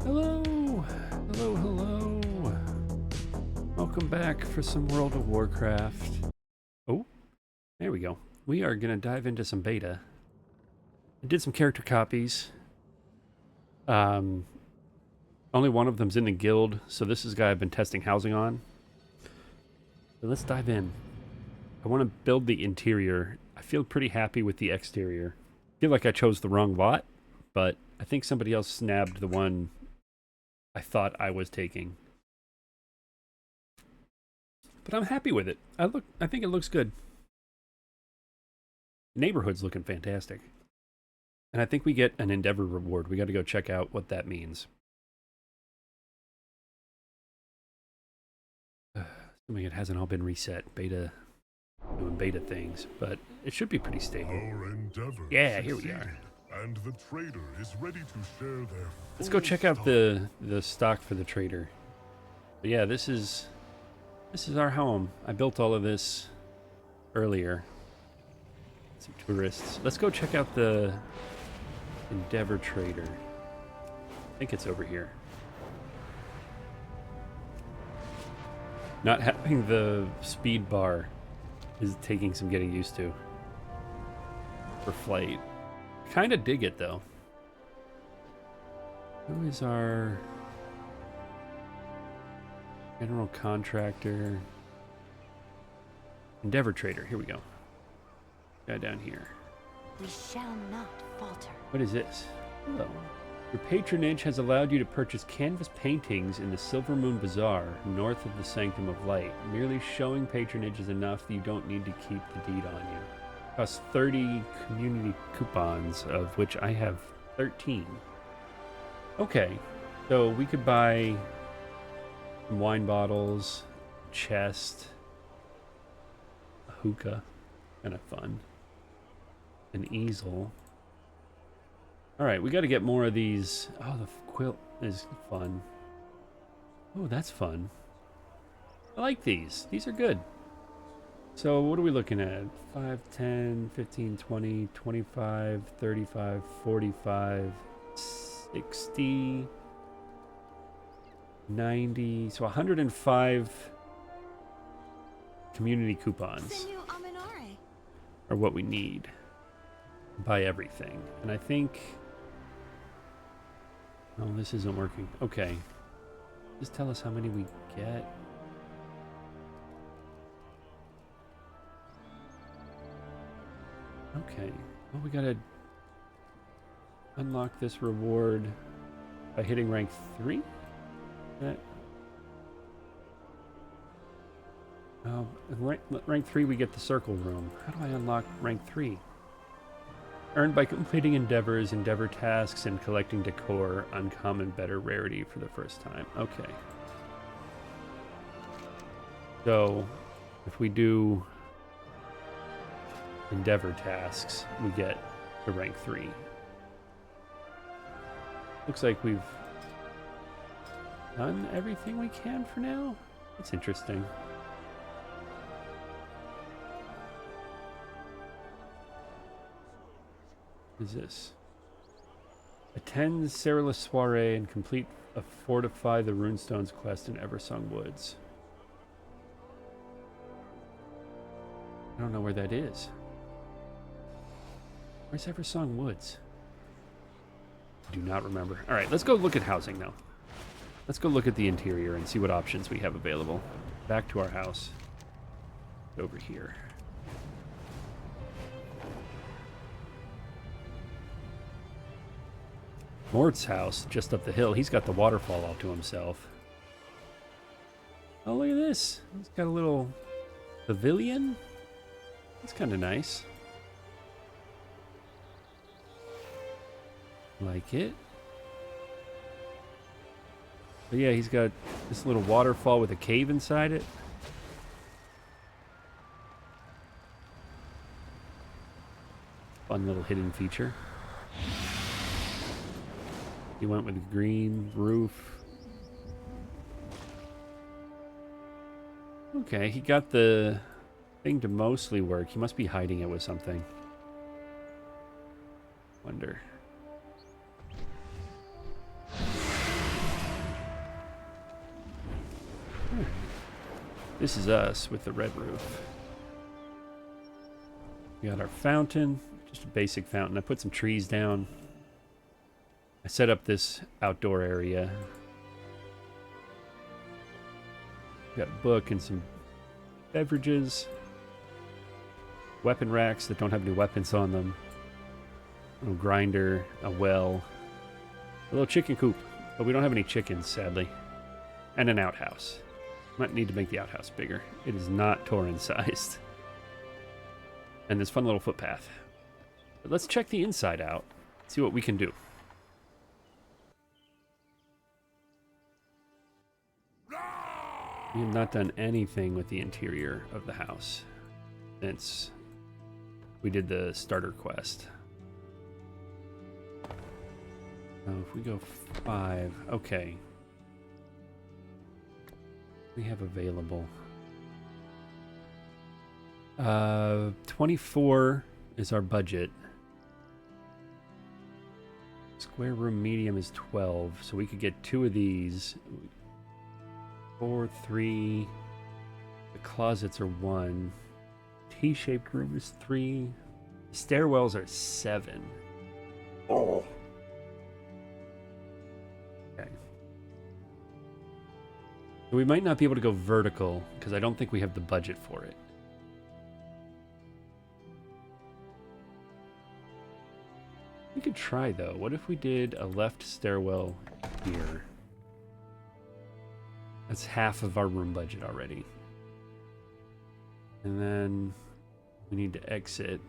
Hello! Hello, hello! Welcome back for some World of Warcraft. Oh, there we go. We are going to dive into some beta. I did some character copies. Only one of them's in the guild, so this is a guy I've been testing housing on. So let's dive in. I want to build the interior. I feel pretty happy with the exterior. I feel like I chose the wrong lot, but I think somebody else snabbed the one I thought I was taking. But I'm happy with it. I think it looks good. The neighborhood's looking fantastic. And I think we get an Endeavor reward. We got to go check out what that means. Assuming it hasn't all been reset. Beta, doing beta things, but it should be pretty stable. Our endeavor Here we are. And the trader is ready to share their Let's go check out the stock for the trader. But yeah, this is our home. I built all of this earlier. Some tourists. Let's go check out the Endeavor trader. I think it's over here. Not having the speed bar is taking some getting used to for flight. Kind of dig it though. Who is our general contractor? Endeavor trader. Here we go. Guy down here. We shall not falter. What is this? Hello. Your patronage has allowed you to purchase canvas paintings in the Silver Moon Bazaar, north of the Sanctum of Light. Merely showing patronage is enough that you don't need to keep the deed on you. Costs 30 community coupons, of which I have 13. Okay, so we could buy some wine bottles, a chest, a hookah, kind of fun, an easel. All right, we got to get more of these. Oh, the quilt is fun. Oh, that's fun. I like these. These are good. So what are we looking at? 5, 10, 15, 20, 25, 35, 45, 60, 90. So 105 community coupons are what we need. Buy everything. And I think... Oh, this isn't working. Okay. Just tell us how many we get. Okay. Well, we gotta unlock this reward by hitting rank 3? Rank 3 we get the circle room. How do I unlock rank 3? Earned by completing endeavors, endeavor tasks, and collecting decor. Uncommon, better rarity for the first time. Okay. So, if we do endeavor tasks, we get to rank 3. Looks like we've done everything we can for now. That's interesting. What is this? Attend Cerilus Soiree and complete a Fortify the Runestones quest in Eversong Woods. I don't know where that is. Where's Eversong Woods? I do not remember. All right, let's go look at housing now. Let's go look at the interior and see what options we have available. Back to our house. Over here. Mort's house, just up the hill. He's got the waterfall all to himself. Oh, look at this. He's got a little pavilion. That's kind of nice. Like it. But yeah, he's got this little waterfall with a cave inside it. Fun little hidden feature. He went with green roof. Okay, he got the thing to mostly work. He must be hiding it with something. Wonder. This is us with the red roof. We got our fountain, just a basic fountain. I put some trees down. I set up this outdoor area. Got a book and some beverages. Weapon racks that don't have any weapons on them. A little grinder, a well. A little chicken coop, but we don't have any chickens, sadly. And an outhouse. Might need to make the outhouse bigger. It is not Tauren sized. And this fun little footpath. But let's check the inside out. See what we can do. We have not done anything with the interior of the house since we did the starter quest. Oh, if we go 5, okay. We have available. 24 is our budget. Square room medium is 12, so we could get 2 of these. 4, 3. The closets are 1. T-shaped room is 3. Stairwells are 7. Oh. Okay. So we might not be able to go vertical because I don't think we have the budget for it. We could try though. What if we did a left stairwell here? That's half of our room budget already. And then we need to exit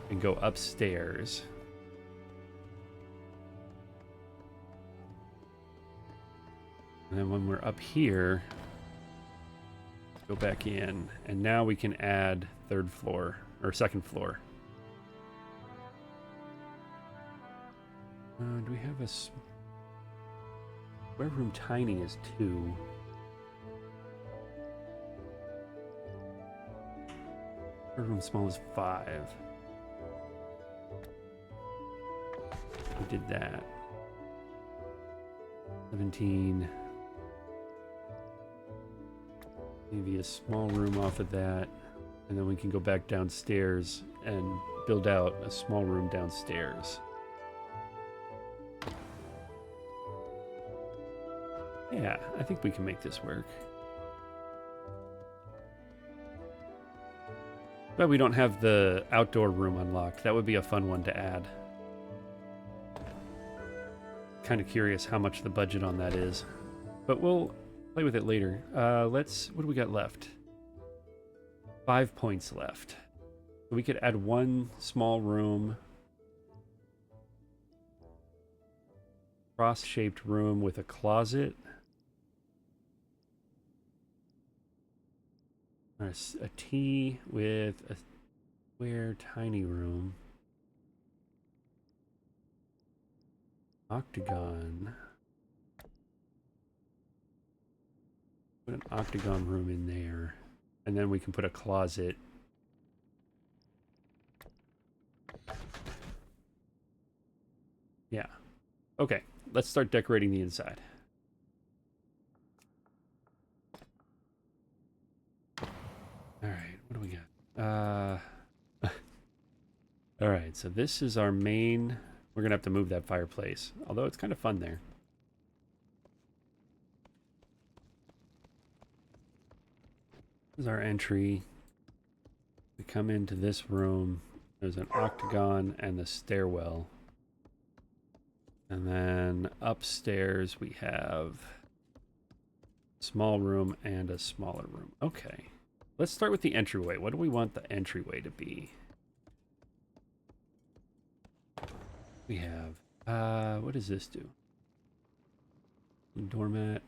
and go upstairs. And then when we're up here, go back in. And now we can add 3rd floor, or 2nd floor. Do we have a... Square room tiny is 2. Square room small is 5. We did that. 17. Maybe a small room off of that. And then we can go back downstairs and build out a small room downstairs. Yeah, I think we can make this work. But we don't have the outdoor room unlocked. That would be a fun one to add. Kind of curious how much the budget on that is. But we'll play with it later. What do we got left? 5 points left. We could add 1 small room. Cross-shaped room with a closet. A T with a square tiny room. Octagon. Put an octagon room in there. And then we can put a closet. Yeah. Okay, let's start decorating the inside. Alright, what do we got? Alright, so this is our main... We're going to have to move that fireplace. Although it's kind of fun there. This is our entry. We come into this room. There's an octagon and the stairwell. And then upstairs we have a small room and a smaller room. Okay. Let's start with the entryway. What do we want the entryway to be? We have, what does this do? Doormat.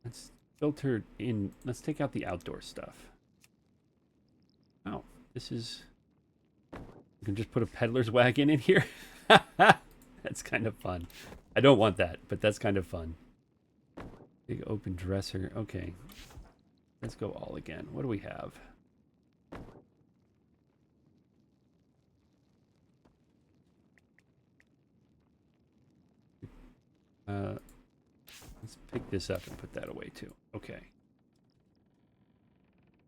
Let's filter in. Let's take out the outdoor stuff. Oh, this is... You can just put a peddler's wagon in here? That's kind of fun. I don't want that, but that's kind of fun. Big open dresser. Okay. Let's go all again. What do we have? this up and put that away too. Okay.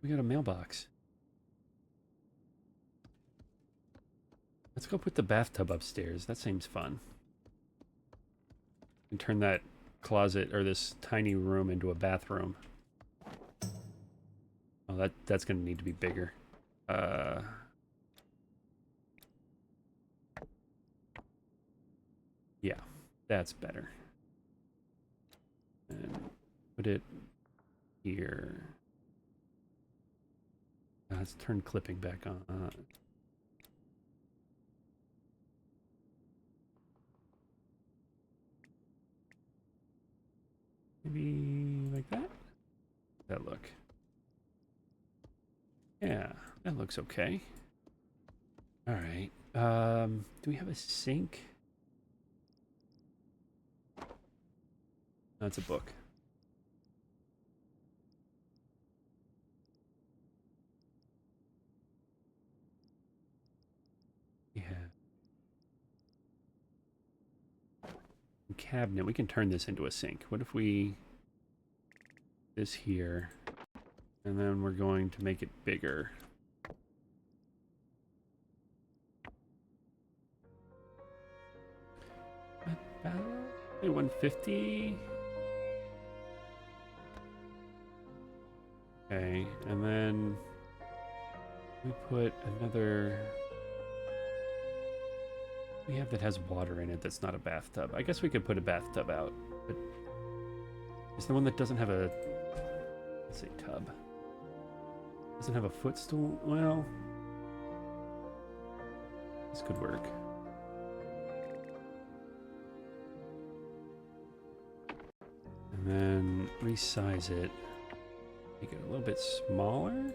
We got a mailbox. Let's go put the bathtub upstairs. That seems fun. And turn that closet or this tiny room into a bathroom. Oh, that's going to need to be bigger. Yeah, that's better. And put it here. Let's turn clipping back on. Maybe like that? That look. Yeah, that looks okay. All right. Do we have a sink? That's a book. Yeah. Cabinet. We can turn this into a sink. What if we... this here, and then we're going to make it bigger. About 150. Okay, and then we put another. We have that has water in it. That's not a bathtub. I guess we could put a bathtub out, but is the one that doesn't have a, let's say, tub? Doesn't have a footstool? Well, this could work. And then resize it. Make it a little bit smaller.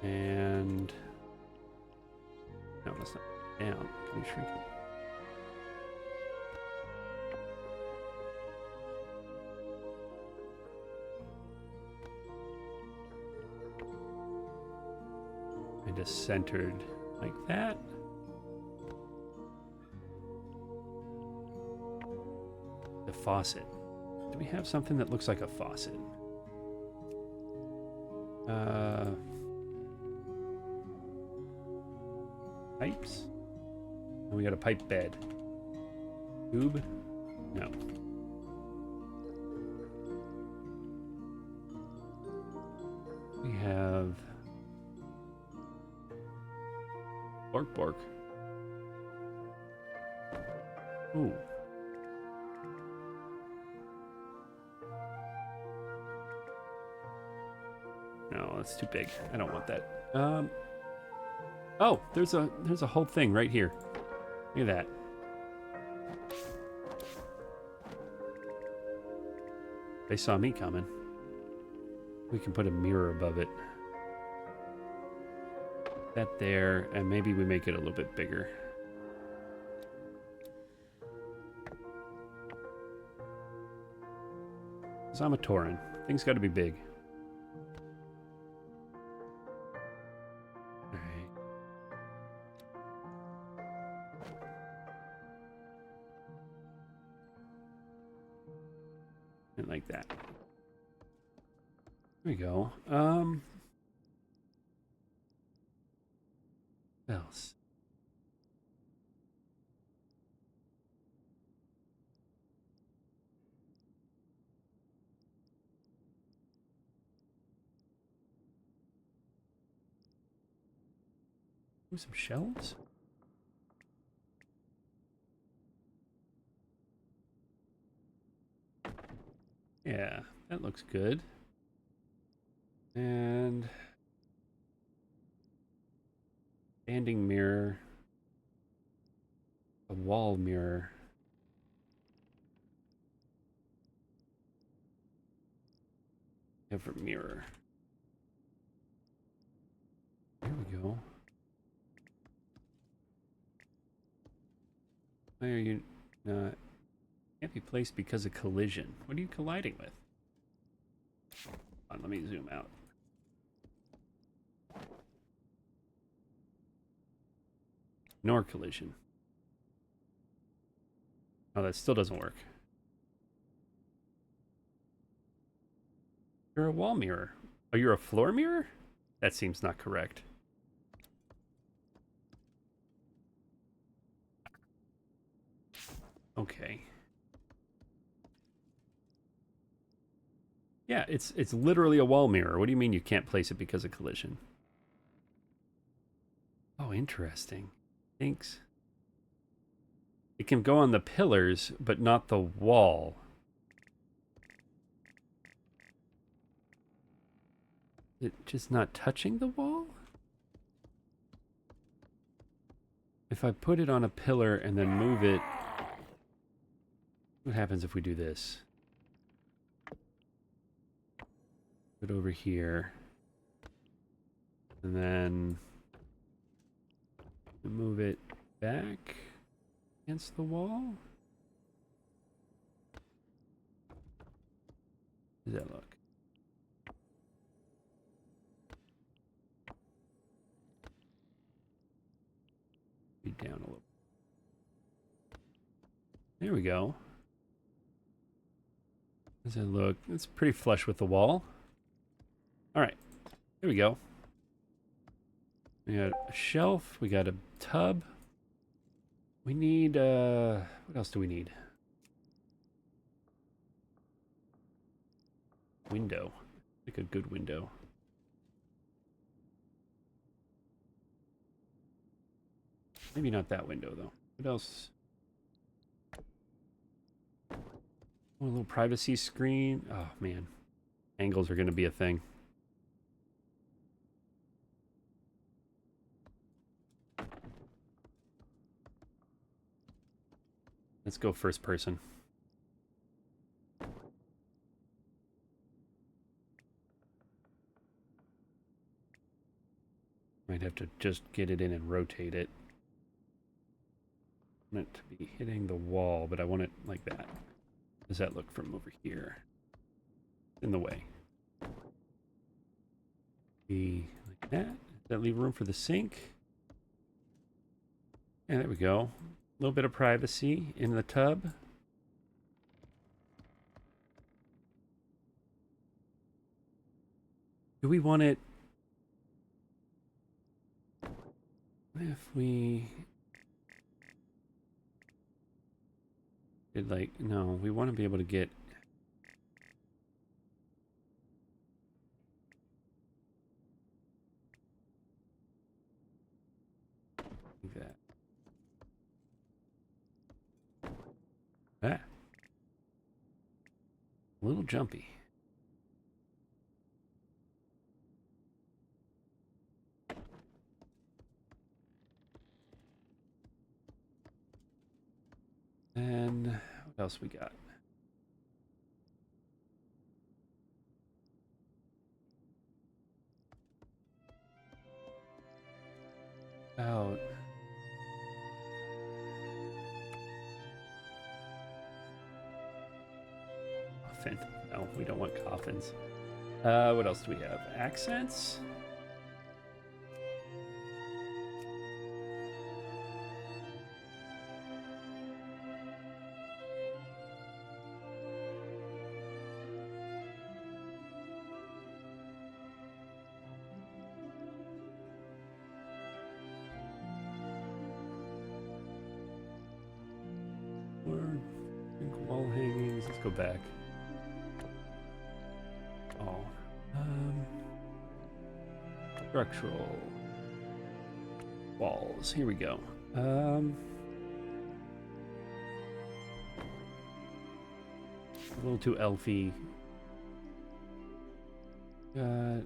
And no, that's not down. Can we shrink it? And just centered like that. The faucet. Do we have something that looks like a faucet? Pipes? And we got a pipe bed. Tube? No. We have Bork. Ooh. No, that's too big. I don't want that. Oh, there's a whole thing right here. Look at that. They saw me coming. We can put a mirror above it. That there, and maybe we make it a little bit bigger. So I'm a Tauran. Things got to be big. Like that. There we go. What else? Ooh, some shelves? Yeah, that looks good. And standing mirror, a wall mirror. Ever mirror. There we go. Why are you not? Can't be placed because of collision. What are you colliding with? Hold on, let me zoom out. Ignore collision. Oh, that still doesn't work. You're a wall mirror. Oh, you're a floor mirror? That seems not correct. Okay. Yeah, it's literally a wall mirror. What do you mean you can't place it because of collision? Oh, interesting. Thanks. It can go on the pillars, but not the wall. It just not touching the wall? If I put it on a pillar and then move it, what happens if we do this? Put it over here. And then move it back against the wall? How does that look? Be down a little. There we go. How does it look? It's pretty flush with the wall. All right, there we go. We got a shelf. We got a tub. We need, what else do we need? Window. Like a good window. Maybe not that window, though. What else? Oh, a little privacy screen. Oh, man. Angles are going to be a thing. Let's go first person. Might have to just get it in and rotate it. I want it to be hitting the wall, but I want it like that. How does that look from over here? In the way. Be like that. Does that leave room for the sink? Yeah, there we go. A little bit of privacy in the tub. Do we want it? If we did like, no, we want to be able to get like that. Ah. A little jumpy. And what else we got? About coffin. No, we don't want coffins. What else do we have? Accents? Wall hangings. Let's go back. Oh. Structural walls. Here we go. A little too elfy. Got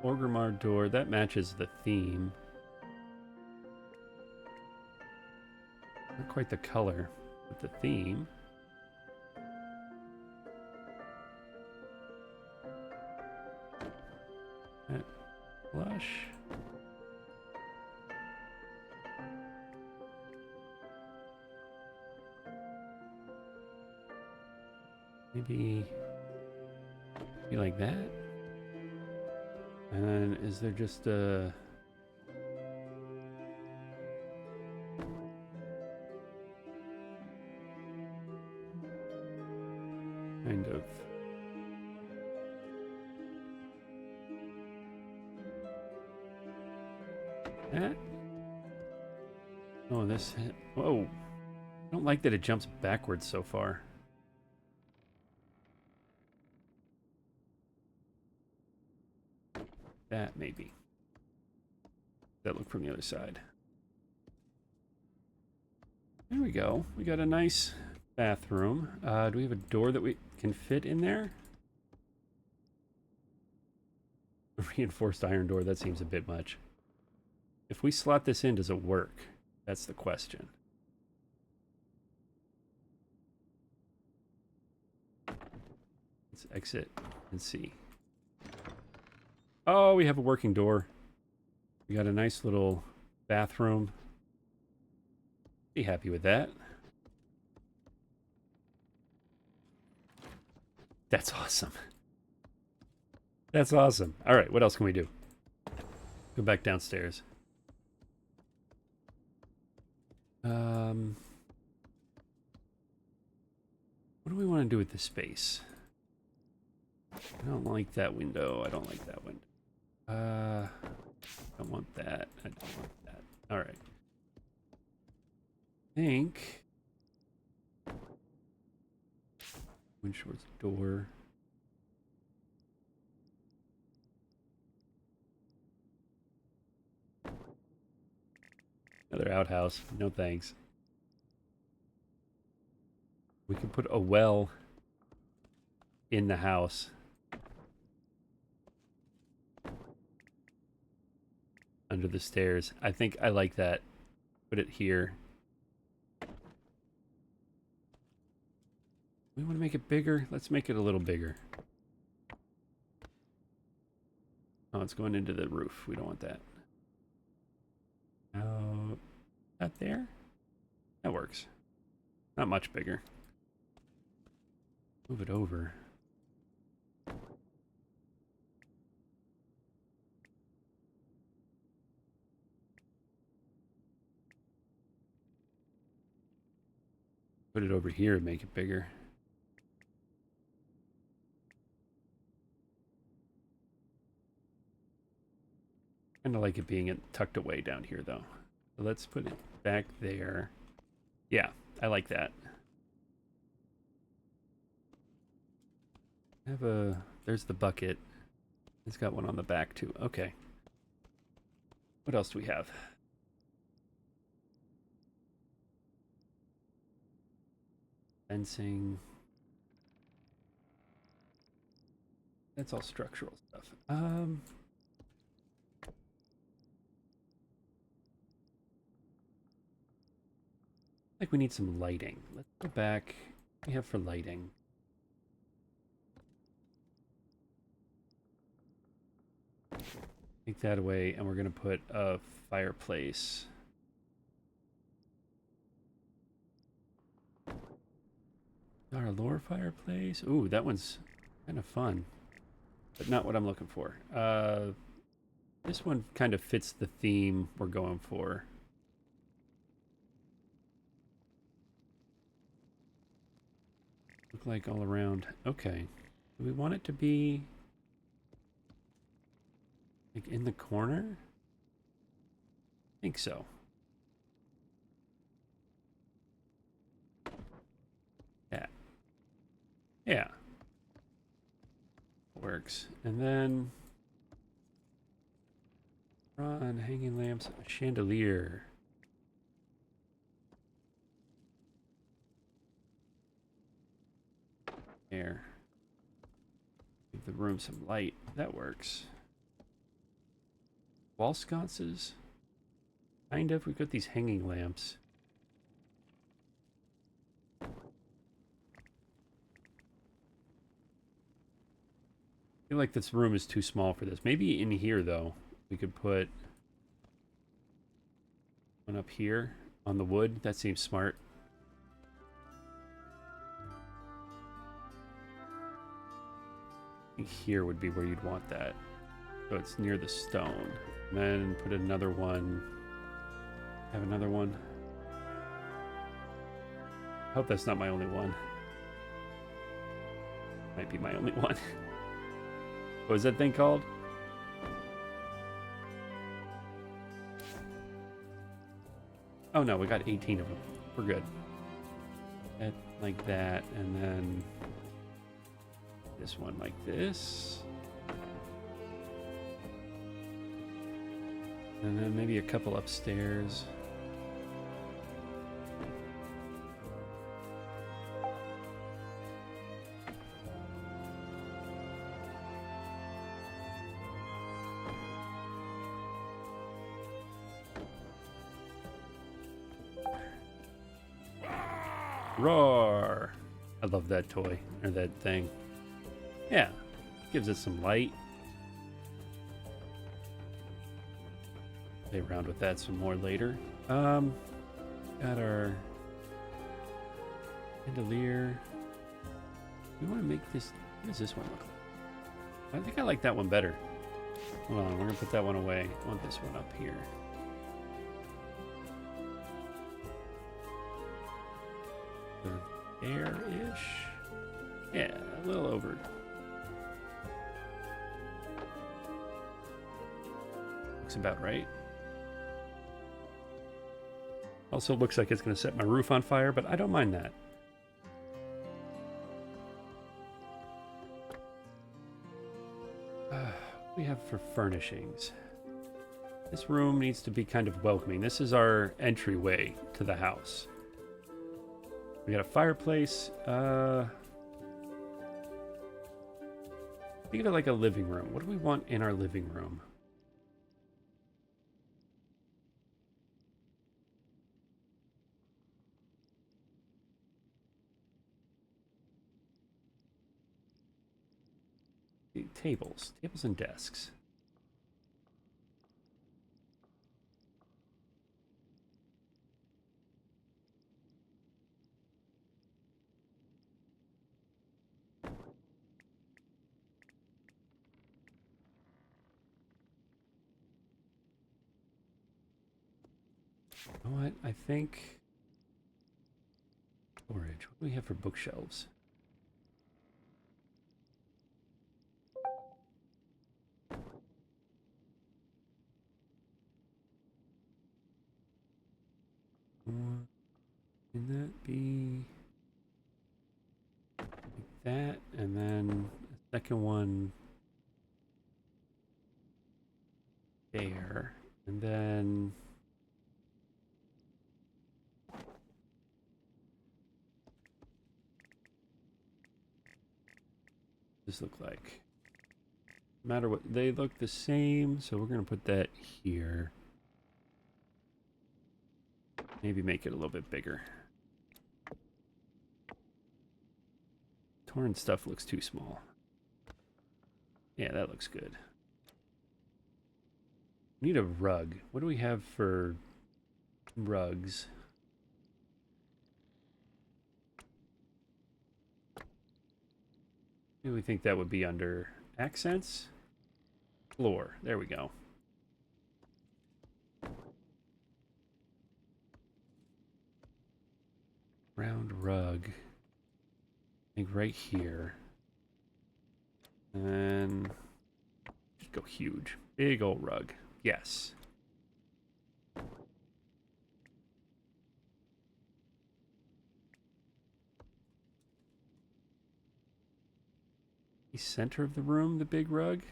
Orgrimmar door. That matches the theme. Not quite the color, but the theme. That blush. Maybe like that. And is there just a kind of That. Oh, this. Whoa. I don't like that it jumps backwards so far. That maybe. That look from the other side. There we go. We got a nice bathroom. Do we have a door that we can fit in there? A reinforced iron door, that seems a bit much. If we slot this in, does it work? That's the question. Let's exit and see. Oh, we have a working door. We got a nice little bathroom. Be happy with that. That's awesome. That's awesome. All right, what else can we do? Go back downstairs. What do we want to do with this space? I don't like that window. I don't like that window. I don't want that. I don't want that. All right. I think Windshor's door. Another outhouse. No thanks. We can put a well in the house. Under the stairs. I think I like that. Put it here. We want to make it bigger? Let's make it a little bigger. Oh, it's going into the roof. We don't want that. Oh, that there? That works. Not much bigger. Move it over. Put it over here and make it bigger. Kind of like it being tucked away down here, though. So let's put it back there. Yeah, I like that. There's the bucket. It's got one on the back, too. Okay. What else do we have? Fencing. That's all structural stuff. Like we need some lighting. Let's go back. What do we have for lighting? Take that away, and we're gonna put a fireplace. Our lore fireplace. Ooh, that one's kind of fun, but not what I'm looking for. This one kind of fits the theme we're going for. Look like all around. Okay. Do we want it to be like in the corner? I think so. Yeah. Yeah. Works. And then on hanging lamps, a chandelier. There. Give the room some light. That works. Wall sconces? Kind of. We've got these hanging lamps. I feel like this room is too small for this. Maybe in here, though, we could put one up here on the wood. That seems smart. I think here would be where you'd want that. So it's near the stone. And then put another one. Have another one. I hope that's not my only one. Might be my only one. What was that thing called? Oh no, we got 18 of them. We're good. That, like that, and then this one like this. And then maybe a couple upstairs. Roar! I love that toy, or that thing. Yeah, gives it some light. Play around with that some more later. Got our chandelier. We want to make this. What does this one look like? I think I like that one better. Hold on, we're gonna put that one away. I want this one up here. There-ish. Yeah, a little over. Looks about right. Also looks like it's going to set my roof on fire, but I don't mind that. What do we have for furnishings? This room needs to be kind of welcoming. This is our entryway to the house. We got a fireplace. Think of it like a living room. What do we want in our living room? Tables and desks. You know what? I think storage. What do we have for bookshelves? Can that be like that? And then the second one there. And then this look like? No matter what, they look the same, so we're gonna put that here. Maybe make it a little bit bigger. Torn stuff looks too small. Yeah, that looks good. We need a rug. What do we have for rugs? Maybe we think that would be under accents? Floor. There we go. Round rug. I think right here. And then just go huge. Big old rug. Yes. The center of the room, the big rug?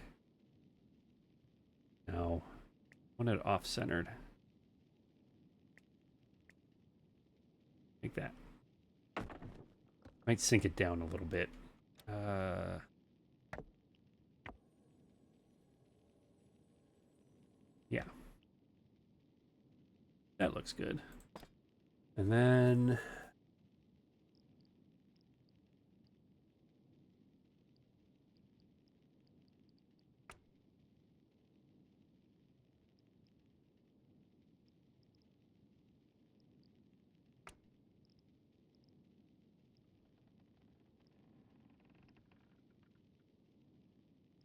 No. I want it off-centered. Like that. Might sink it down a little bit. Yeah. That looks good. And then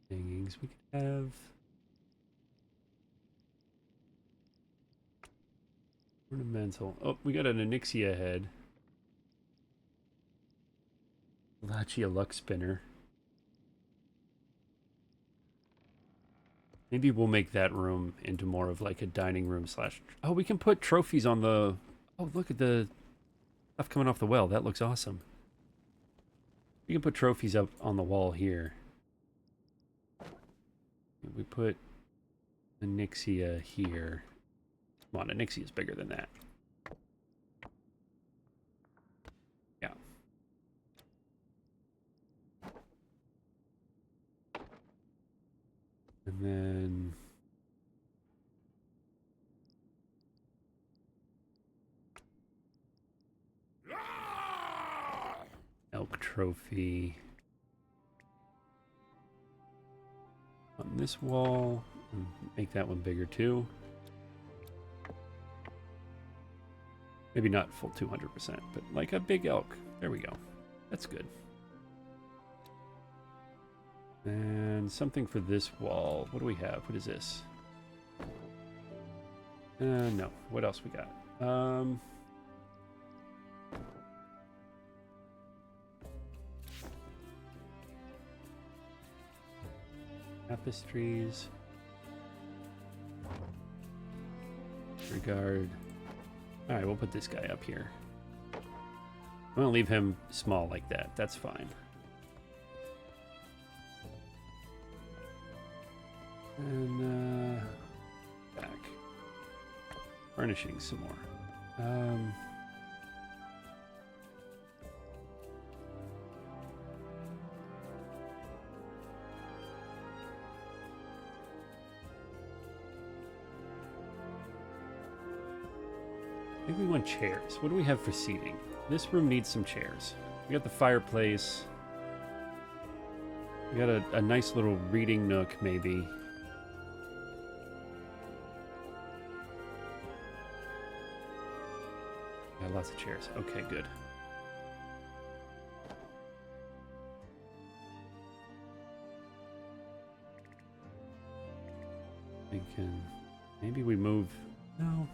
hangings we could have. Ornamental. Oh, we got an Onyxia head. Lachia luck spinner. Maybe we'll make that room into more of like a dining room slash... Oh, we can put trophies on the Oh, look at the stuff coming off the well. That looks awesome. You can put trophies up on the wall here. We put Onyxia here. Come on, Onyxia is bigger than that. Yeah. And then... elk trophy. On this wall. And make that one bigger too. Maybe not full 200%, but like a big elk. There we go. That's good. And something for this wall. What do we have? What is this? No. What else we got? Tapestries. Regard. Alright, we'll put this guy up here. I'm gonna leave him small like that. That's fine. And, back. Furnishing some more. I think we want chairs. What do we have for seating? This room needs some chairs. We got the fireplace. We got a nice little reading nook, maybe. Got lots of chairs. Okay, good. Thinking maybe we move. No.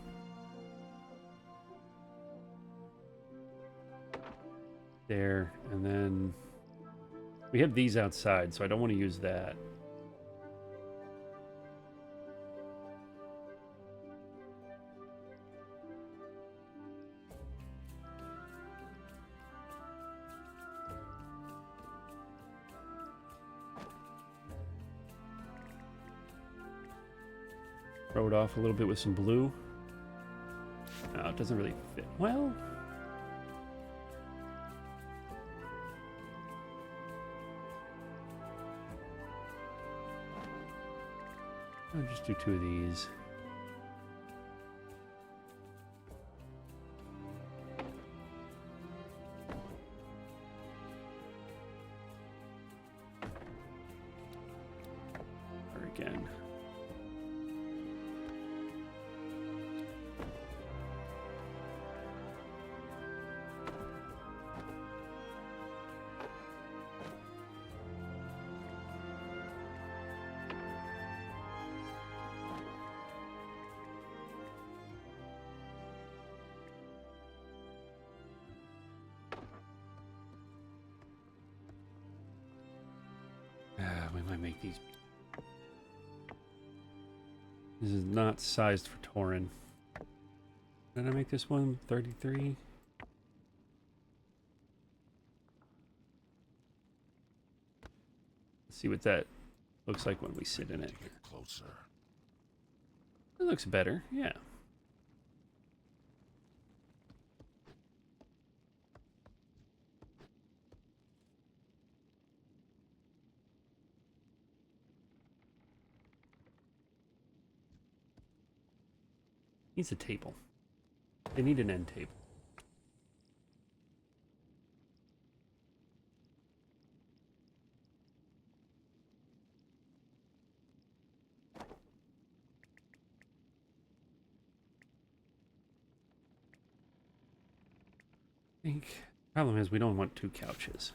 There, and then we have these outside, so I don't want to use that. Throw it off a little bit with some blue. No, it doesn't really fit. Well, I'll just do 2 of these. Or again. We might make these. This is not sized for Tauren. Did I make this one 33? Let's see what that looks like when we sit in it. Get closer. It looks better, yeah. Needs a table. They need an end table. I think problem is we don't want 2 couches.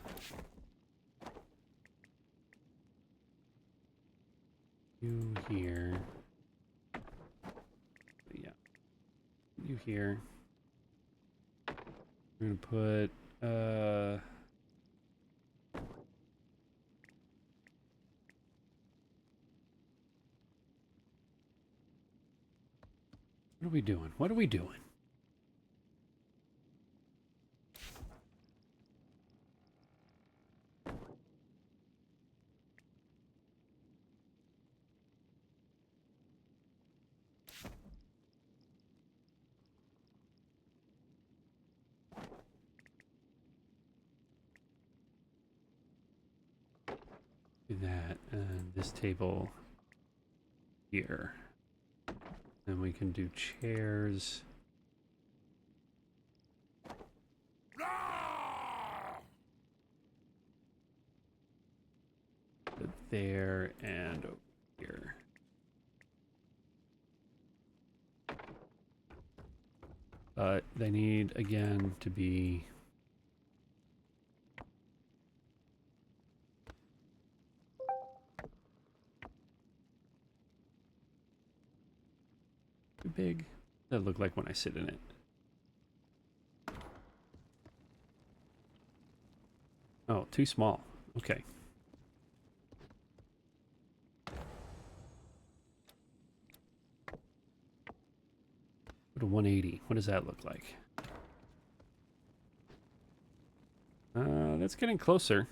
You here. Yeah. You here. We're gonna put what are we doing? What are we doing? Do that, and this table here. Then we can do chairs. Put there and over here. But they need, again, to be... too big. That look like when I sit in it. Oh, too small. Okay. Go to 180. What does that look like? That's getting closer.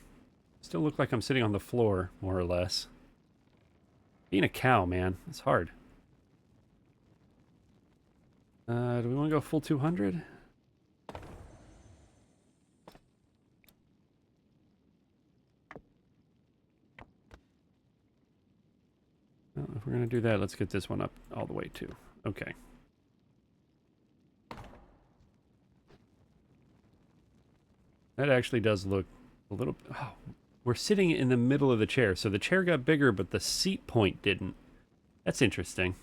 Still look like I'm sitting on the floor, more or less. Being a cow, man, it's hard. Do we want to go full 200? Well, if we're going to do that, let's get this one up all the way too. Okay. That actually does look a little... Oh, we're sitting in the middle of the chair, so the chair got bigger, but the seat point didn't. That's interesting.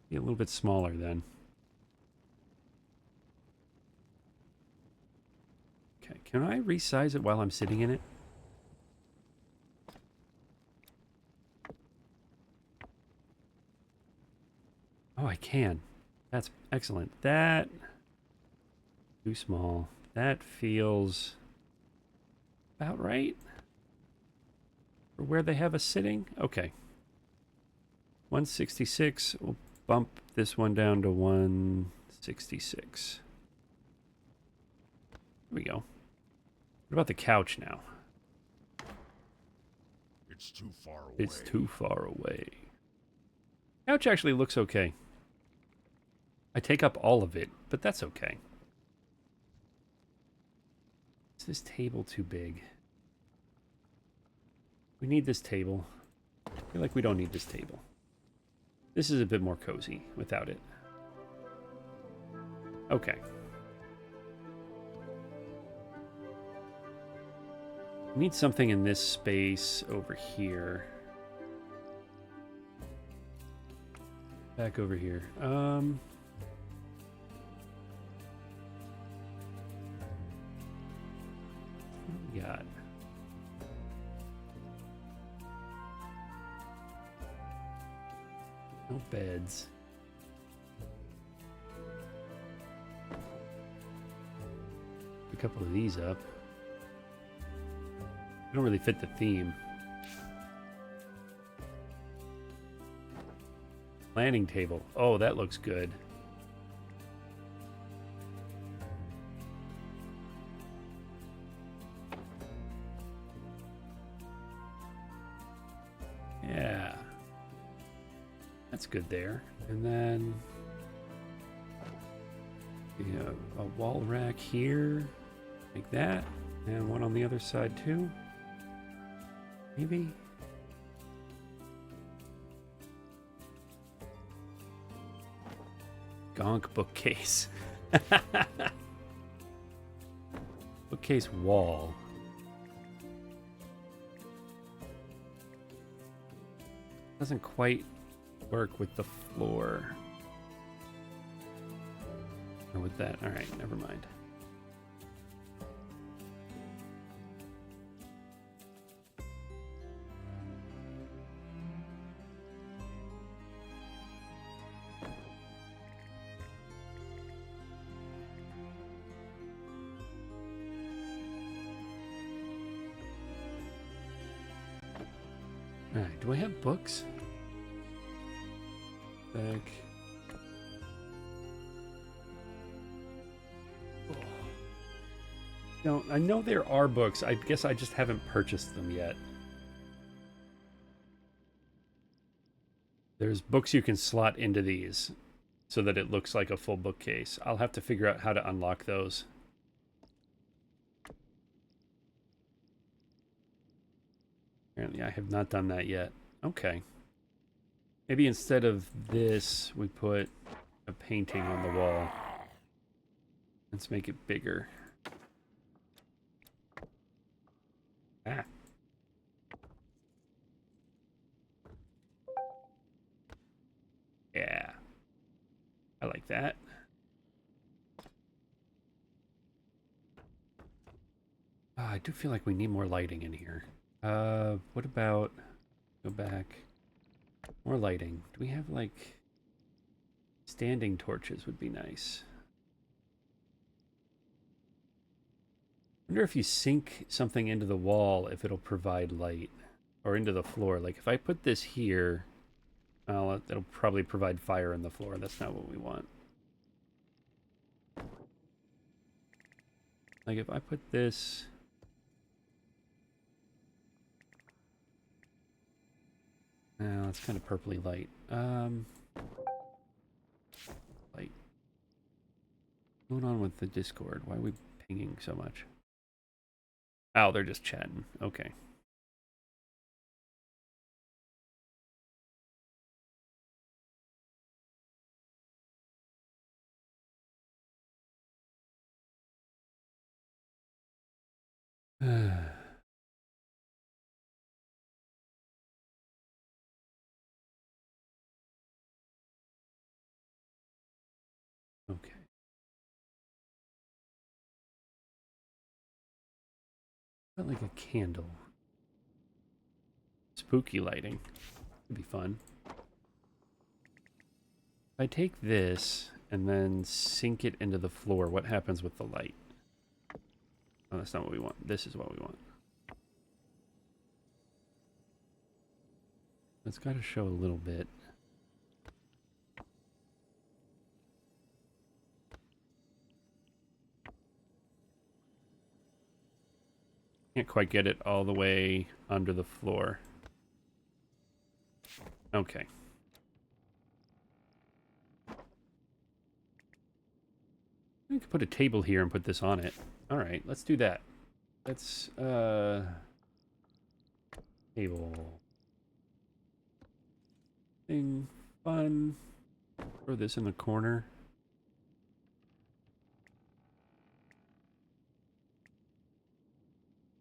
Be a little bit smaller then. Okay, can I resize it while I'm sitting in it? Oh, I can. That's excellent. That... too small. That feels about right for where they have us sitting. Okay. 166. We'll bump this one down to 166. There we go. What about the couch now? It's too far away. It's too far away. Couch actually looks okay. I take up all of it, but that's okay. Is this table too big? We need this table. I feel like we don't need this table. This is a bit more cozy without it. Okay. We need something in this space over here. Back over here. What do we got? No beds. A couple of these up. They don't really fit the theme. Planning table. Oh, that looks good. Yeah. That's good there. And then a wall rack here. Like that. And one on the other side too. Maybe. Gonk bookcase. Bookcase wall. Doesn't quite work with the floor. Or with that. Alright, never mind. Alright, do I have books? Back. Oh. No, I know there are books. I guess I just haven't purchased them yet. There's books you can slot into these so that it looks like a full bookcase. I'll have to figure out how to unlock those. Yeah, I have not done that yet. Okay. Maybe instead of this, we put a painting on the wall. Let's make it bigger. Ah. Yeah. I like that. I do feel like we need more lighting in here. What about... Go back. More lighting. Do we have, like... Standing torches would be nice. I wonder if you sink something into the wall, if it'll provide light. Or into the floor. Like, if I put this here... Well, it'll probably provide fire in the floor. That's not what we want. Like, if I put this... That's kind of purpley light. Light. What's going on with the Discord? Why are we pinging so much? Oh, they're just chatting. Okay. Okay. Got like a candle. Spooky lighting. Would be fun. If I take this and then sink it into the floor, what happens with the light? Oh, that's not what we want. This is what we want. It's got to show a little bit. Can't quite get it all the way under the floor. Okay. I could put a table here and put this on it. All right, let's do that. Let's, table. Thing. Fun. Throw this in the corner.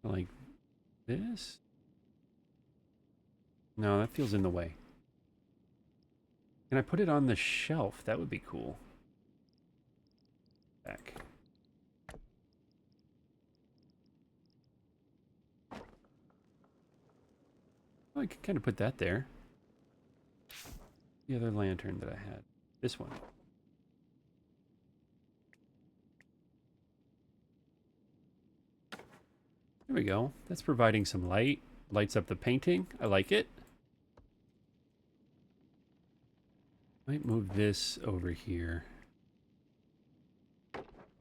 Like this? No, that feels in the way. Can I put it on the shelf? That would be cool. Back. Oh, I could kind of put that there. The other lantern that I had. This one. There we go. That's providing some light. Lights up the painting. I like it. Might move this over here.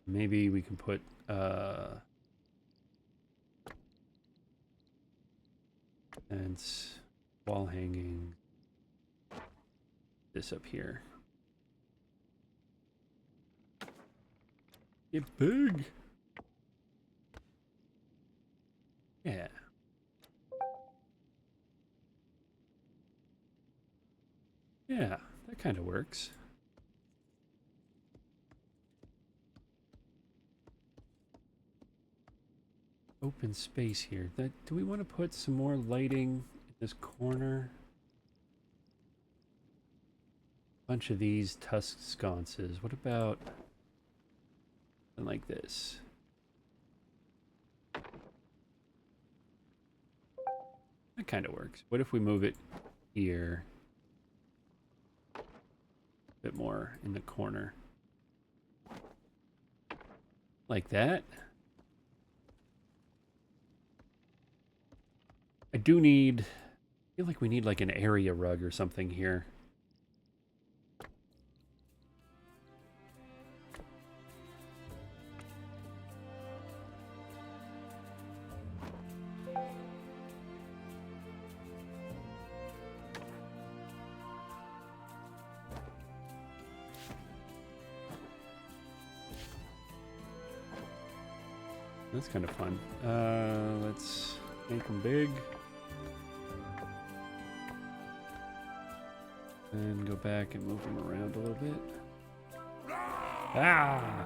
Maybe we can put and wall hanging this up here. Get big. Yeah. Yeah, that kind of works. Open space here. Do we want to put some more lighting in this corner? Bunch of these tusk sconces. What about something like this? That kind of works. What if we move it here? A bit more in the corner. Like that. I do need... I feel like we need like an area rug or something here. That's kind of fun. Let's make them big. And go back and move them around a little bit. Ah!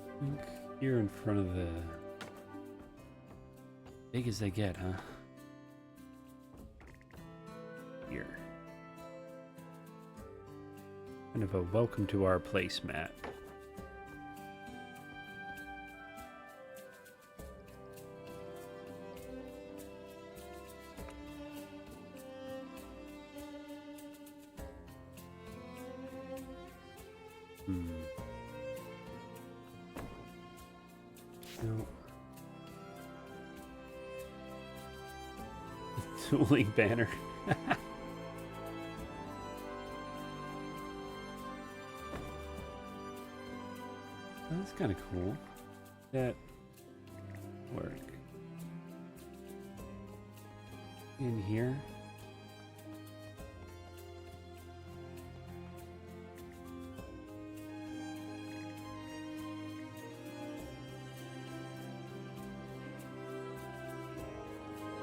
I think here in front of the... Big as they get, huh? Here. Kind of a welcome to our place, Matt. No. Dueling banner. That's kind of cool. That work in here.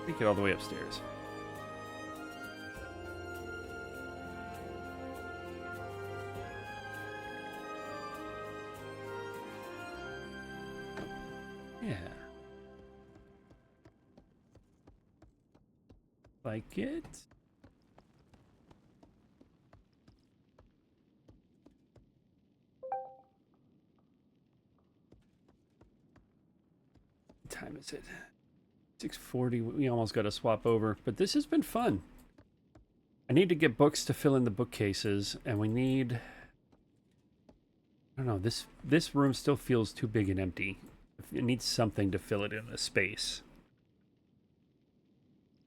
Take it all the way upstairs. Yeah. Like it? What time is it? 6:40. We almost got to swap over, but this has been fun. I need to get books to fill in the bookcases, and we need... I don't know, this room still feels too big and empty. It needs something to fill it in a space.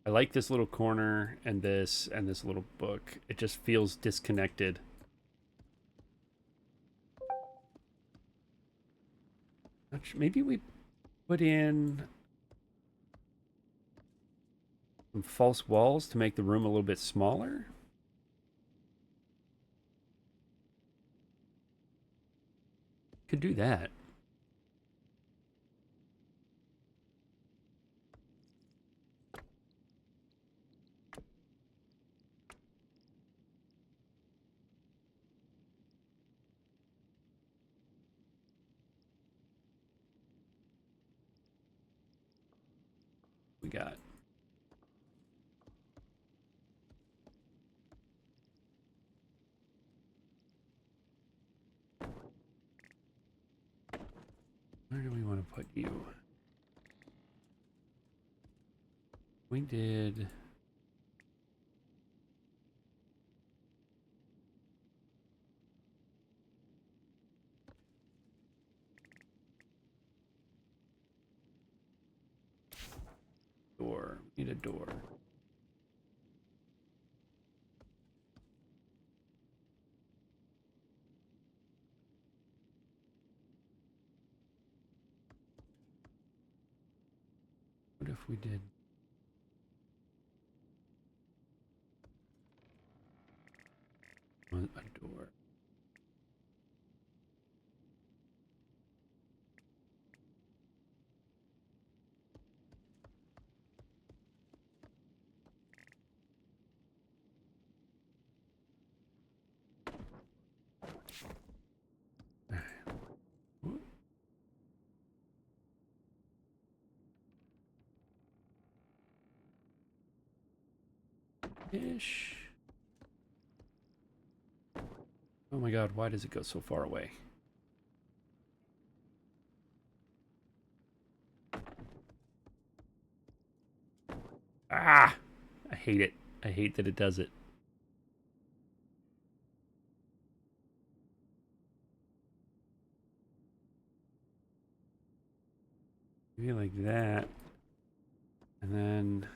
I like this little corner and this little book. It just feels disconnected. Maybe we put in some false walls to make the room a little bit smaller. Could do that. We got where do we want to put you? We did door. Need a door. What if we did a door? Ish. Oh my god, why does it go so far away? Ah! I hate it. I hate that it does it. Maybe like that. And then...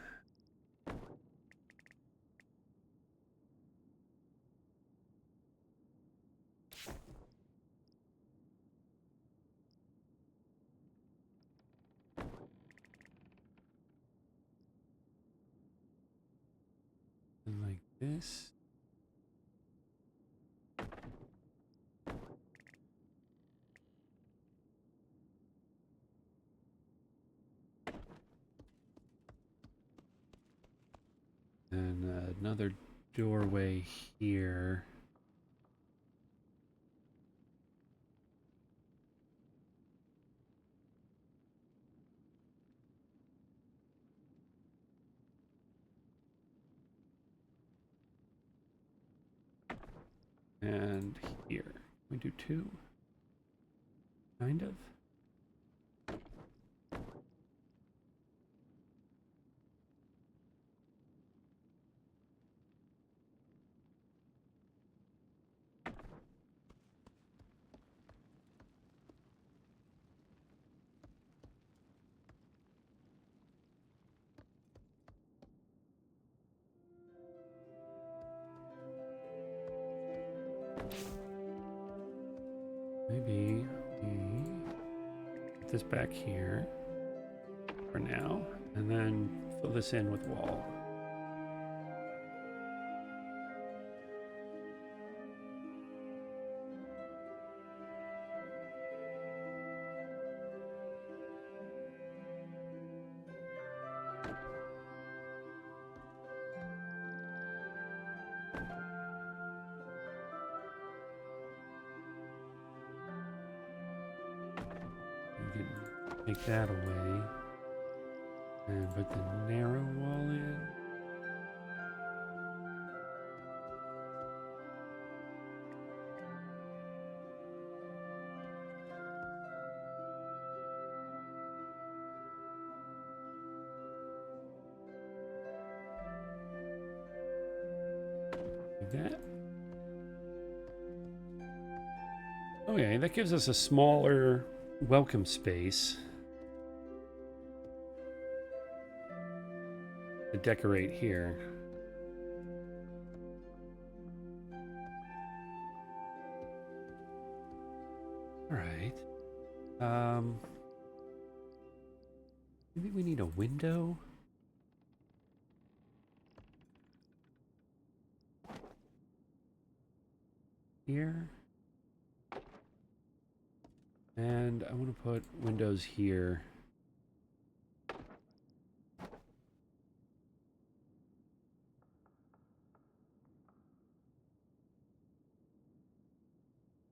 and like this. then another doorway here. And here. We do two? Kind of? Maybe we put this back here for now, and then fill this in with wall. You can take that away and put the narrow wall in. Like that. Okay, that gives us a smaller welcome space to decorate here. All right. Maybe we need a window. Here. And I want to put windows here.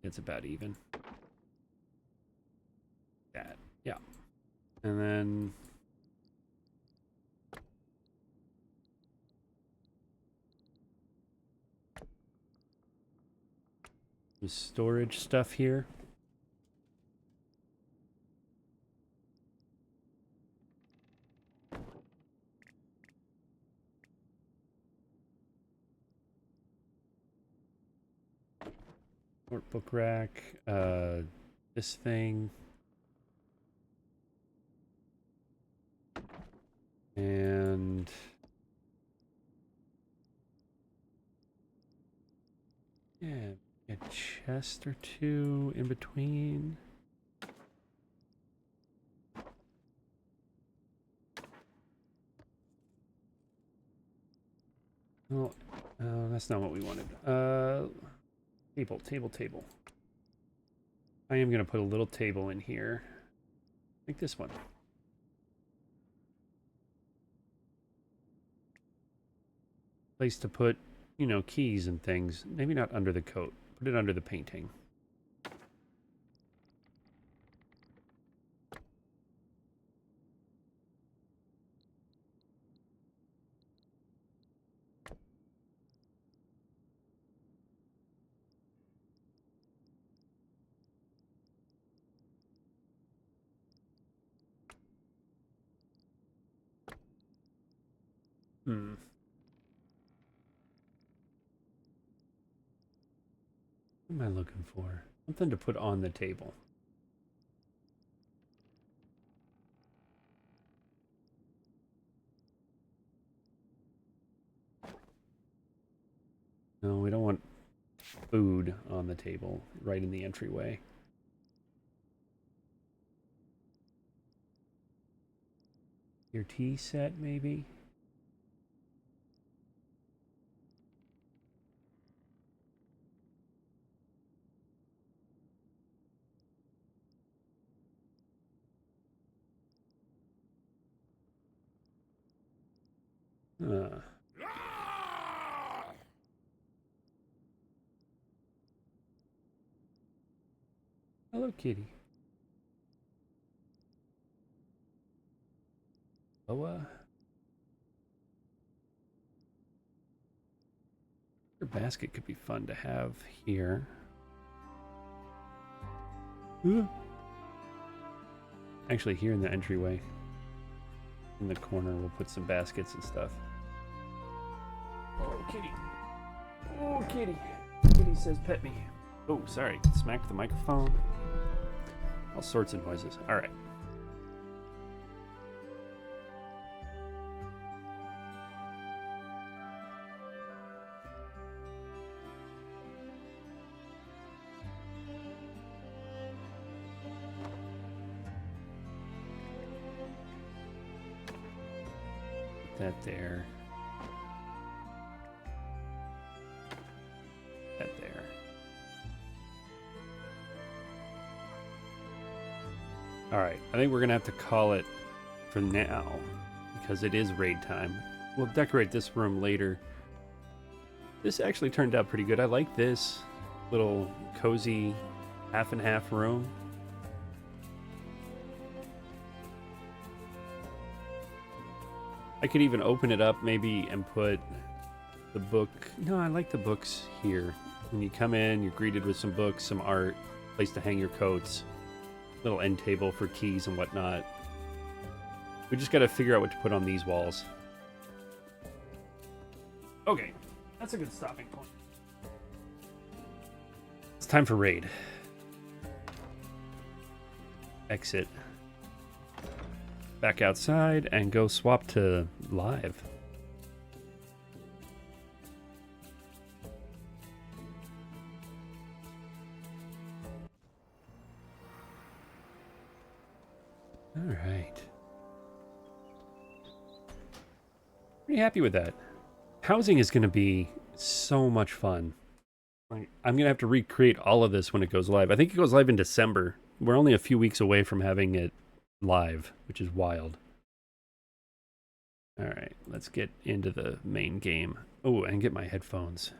It's about even. That, yeah. And then the storage stuff here. Book rack, this thing, and yeah, a chest or two in between. Well, that's not what we wanted. Table. I am going to put a little table in here. Like this one. Place to put, you know, keys and things. Maybe not under the coat. Put it under the painting. What am I looking for? Something to put on the table. No, we don't want food on the table right in the entryway. Your tea set, maybe? Hello, kitty. Boa. Your basket could be fun to have here. Actually, here in the entryway, in the corner, we'll put some baskets and stuff. Oh, kitty. Oh, kitty. Kitty says pet me. Oh, sorry. Smack the microphone. All sorts of noises. All right. That there. That there. Alright, I think we're gonna have to call it for now, because it is raid time. We'll decorate this room later. This actually turned out pretty good. I like this little cozy half and half room. I could even open it up maybe and put the book. No, I like the books here. When you come in, you're greeted with some books, some art, place to hang your coats, little end table for keys and whatnot. We just got to figure out what to put on these walls. Okay, that's a good stopping point. It's time for raid. Exit. Back outside and go swap to live. All right. Pretty happy with that. Housing is going to be so much fun. I'm going to have to recreate all of this when it goes live. I think it goes live in December. We're only a few weeks away from having it live, which is wild. All right, let's get into the main game. Oh, and get my headphones.